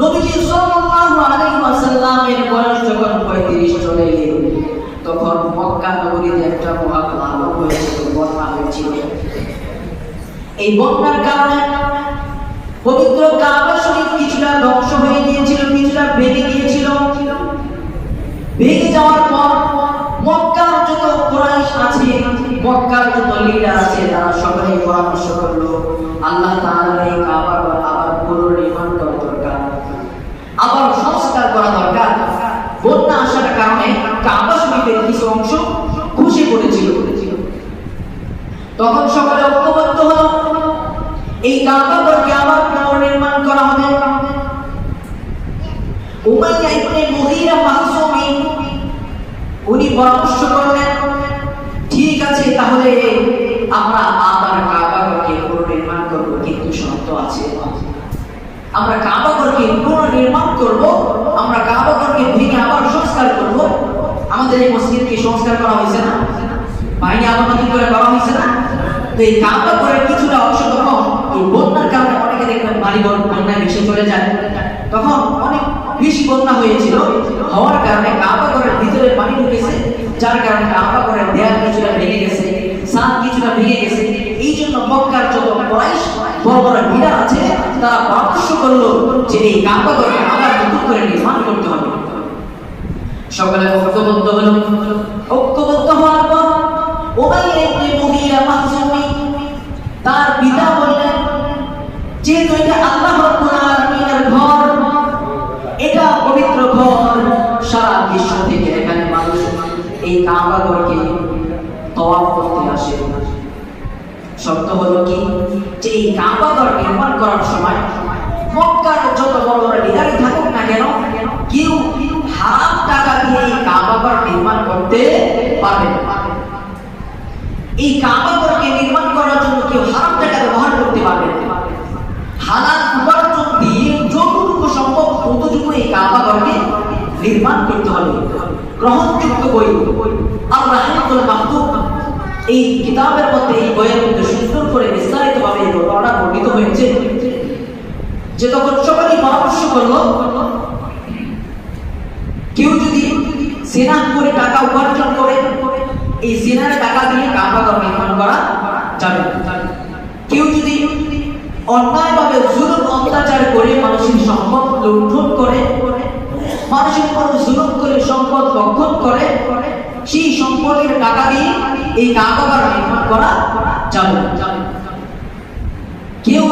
নবীজি সাল্লাল্লাহু আলাইহি ওয়াসাল্লামের বয়স যখন 35 চলে গেল, তখন মক্কা নগরীতে একটা মহাপ্লাবন হয়েছিল, বন্যা হয়েছিল। এই বন্যার কারণে পবিত্র কাবা শরীফ কিছুটা ধ্বংস হয়ে গিয়েছিল, কিছুটা ভেঙে গিয়েছিল। ভেঙে যাওয়ার পর মক্কার যত কুরাইশ আছে, মক্কার যত লিডার আছে, তারা সকলে পরামর্শ করলো, আল্লাহ তাআলার এই কাবা আবার পুনর্নির্মাণ করা দরকার, আবার সংস্কার করা দরকার। বন্যা আসার কারণে কাবা শরীফের কিছু অংশ খসে পড়েছিল। তখন সকলে ঐক্যবদ্ধ হলো, এই কাবা ঘরকে আবার পুনর্নির্মাণ করা হবে। উমাইয়া ইবনে মুগীরা মাখজুমী উনি পরামর্শ করলেন, ঠিক আছে, তাহলে আমরা আবার কাবা ঘরকে পুনর্নির্মাণ করব, কিন্তু শর্ত আছে। আমরা কাবা ঘরকে পুনর্নির্মাণ করব, আমরা কাবা ঘরকে ভেঙে আবার সংস্কার করব। আমাদের এই মসজিদকে সংস্কার করা হয়েছে না, বাইরে আবার নতুন করে করা হয়েছে না? তো এই কাবা ঘরের কিছুটা অংশ তখন এই বন্যার কারণে অনেকে দেখবেন বাড়িঘর বন্যায় ভেসে চলে যায়। তখন অনেক বেশি বন্যা হয়েছিল, হওয়ার কারণে কাবা ঘরের ভিতরে পানি ঢুকেছে, যার কারণে কাবা ঘরের দেয়াল কিছুটা ভেঙে গেছে, ছাদ কিছুটা ভেঙে গেছে। এই জন্য মক্কার যত কুরাইশ বড় বড় লিডার আছে, তারা পরামর্শ করলো যে এই কাবা ঘরকে আবার নতুন করে নির্মাণ করতে হবে। সকলে ঐক্যবদ্ধ হলো। ঐক্যবদ্ধ হওয়ার পর উমাইয়া ইবনে মুগীরা মাখজুমী তার পিতা বললেন, যেহেতু এটা আল্লাহ রাব্বুল আলামিনের ঘর, এটা পবিত্র ঘর, সারা বিশ্ব থেকে এখানে মানুষ এই কাবা ঘরকে তওয়াফ করতে আসে। শর্ত হলো কি, যে এই কাবা ঘর নির্মাণ করার সময় মক্কার যত বড় বড় লিডারই থাকুক না কেন, কেউ হারাম টাকা দিয়ে এই কাবা ঘর নির্মাণ করতে পারবে না। এই কাবা ঘরকে নির্মাণ করার জন্য কেউ হারাম টাকা ব্যবহার করতে পারবে না। হালাল উপার্জন দিয়ে যতটুকু সম্ভব ততটুকু এই কাবা ঘরকে নির্মাণ করতে হবে। গ্রহণযোগ্য বই আর-রাহিকুল মাকতুব, এই কিতাবের মধ্যে, এই বইয়ের মধ্যে সুন্দর করে বিস্তারিতভাবে এই ঘটনাটা বর্ণিত হয়েছে যে তখন সকলেই পরামর্শ করলো, কেউ যদি জিনা করে টাকা উপার্জন করে, এই জিনার টাকা দিয়ে কাবা ঘর নির্মাণ করা যাবে। কেউ যদি অন্যায়ভাবে জুলুম অত্যাচার করে মানুষের সম্পদ লুণ্ঠন করে, মানুষের উপর জুলুম করে সম্পদ ভক্ষণ করে, সেই সম্পদের টাকা দিয়ে এই কাবা ঘর নির্মাণ করা যাবে। কেউ